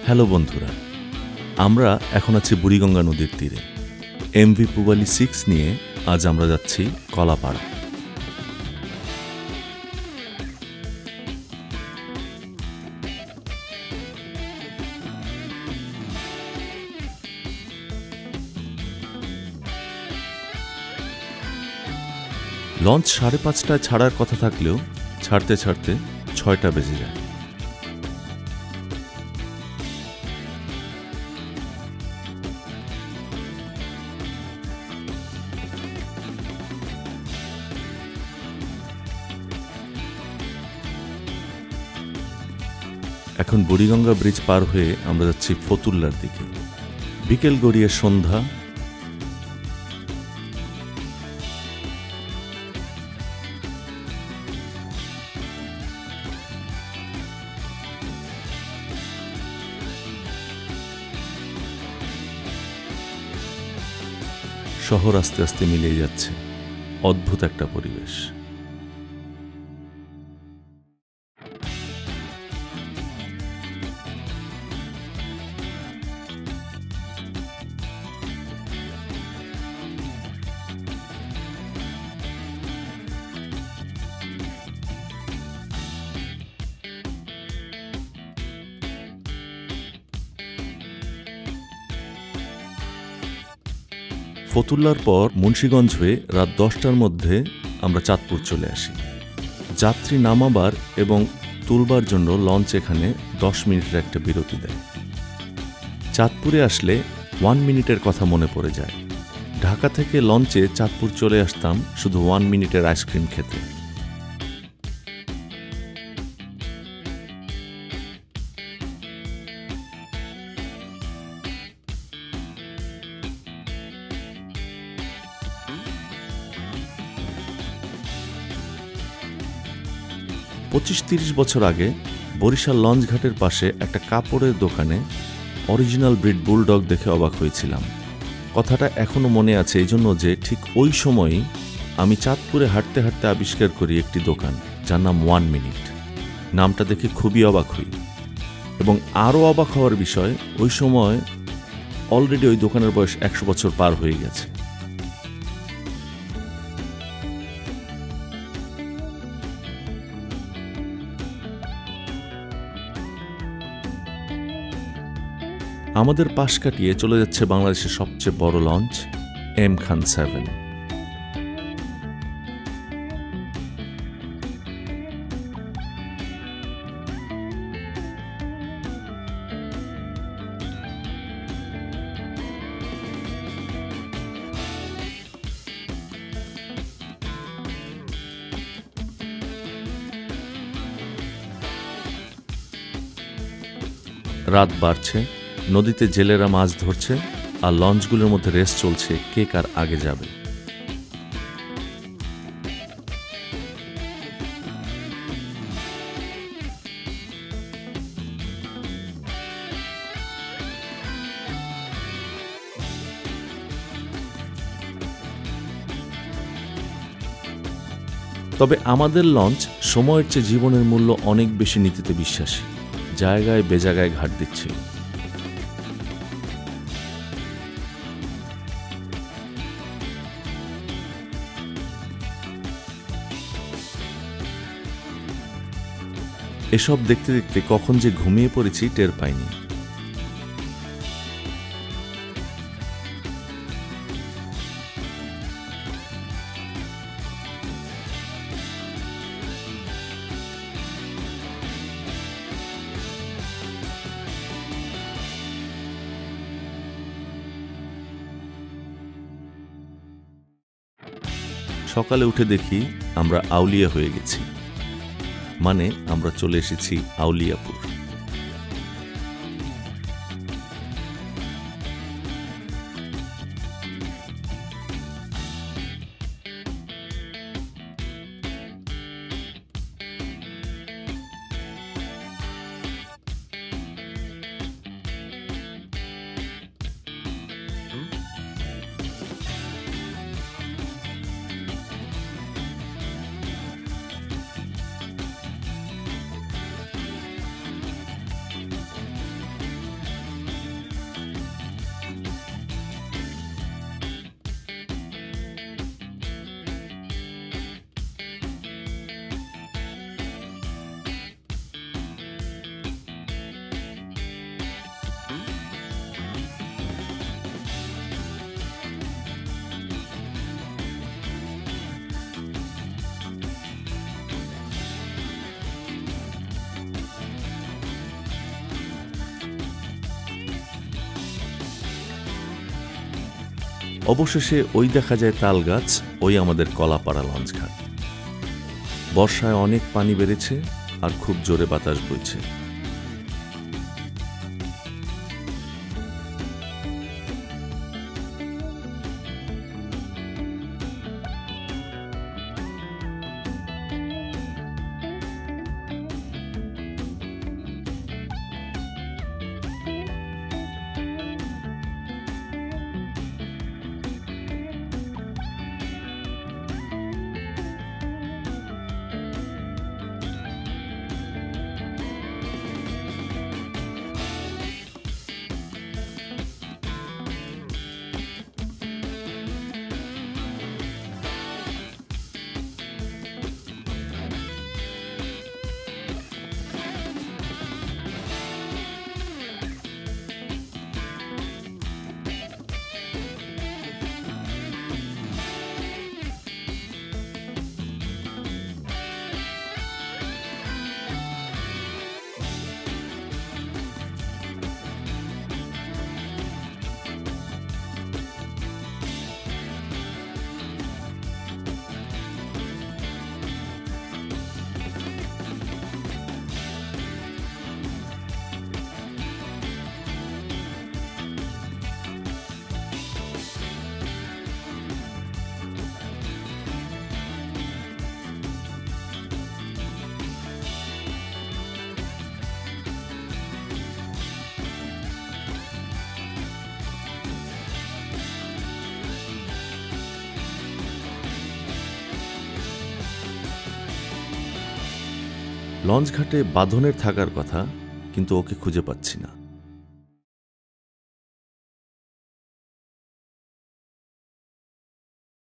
Hello বন্ধুরা, আমরা এখন আছি বুড়িগঙ্গা নদীর তীরে। এমভি পুবালি 6 নিয়ে আজ আমরা যাচ্ছি কলাপাড়া। লঞ্চ 5:30টায় ছাড়ার কথা থাকলেও ছাড়তে ছাড়তে 6টা বেজে যায়। এখন বুড়িগঙ্গা ব্রিজ পার হয়ে আমরা যাচ্ছি ফতুল্লার দিকে। বিকেল গড়িয়ে সন্ধ্যা। শহর আস্তে আস্তে মিলিয়ে যাচ্ছে, অদ্ভুত একটা পরিবেশ। ফতুল্লার পর মুন্সিগঞ্জ হয়ে রাত 10টার মধ্যে আমরা চাঁদপুর চলে আসি। যাত্রী নামাবার এবং তুলবার জন্য লঞ্চ এখানে 10 মিনিটের একটা বিরতি দেয়। চাঁদপুরে আসলে 1 মিনিটের কথা মনে পড়ে যায়। ঢাকা থেকে লঞ্চে চাঁদপুর চলে আসতাম শুধু 1 মিনিটের আইসক্রিম খেতে। পঁচিশ 30 বছর আগে বরিশাল লঞ্চঘাটের পাশে একটা কাপড়ের দোকানে অরিজিনাল ব্রিড বুলডগ দেখে অবাক হয়েছিলাম। কথাটা এখনো মনে আছে এই জন্য যে ঠিক ওই সময়ই আমি চাঁদপুরে হাঁটতে হাঁটতে আবিষ্কার করি একটি দোকান যার নাম 1 মিনিট। নামটা দেখে খুবই অবাক হই এবং আরও অবাক হওয়ার বিষয়, ওই সময় অলরেডি ওই দোকানের বয়স 100 বছর পার হয়ে গেছে। আমাদের পাশ কাটিয়ে চলে যাচ্ছে বাংলাদেশের সবচেয়ে বড় লঞ্চ এম খান 7। রাত বাড়ছে, নদীতে জেলেরা মাছ ধরছে আর লঞ্চগুলোর মধ্যে রেস চলছে কে কার আগে যাবে। তবে আমাদের লঞ্চ সময়ের চেয়ে জীবনের মূল্য অনেক বেশি নীতিতে বিশ্বাসী। জায়গায় বেজায়গায় ঘাট দিচ্ছিল। এসব দেখতে দেখতে কখন যে ঘুমিয়ে পড়েছি টের পাইনি। সকালে উঠে দেখি আমরা আউলিয়া হয়ে গেছি, মানে আমরা চলে এসেছি আউলিয়াপুর। অবশেষে ওই দেখা যায় তাল গাছ, ওই আমাদের কলাপাড়া লঞ্চঘাট। বর্ষায় অনেক পানি বেড়েছে আর খুব জোরে বাতাস বইছে। লঞ্চঘাটে বাঁধনের থাকার কথা, কিন্তু ওকে খুঁজে পাচ্ছি না।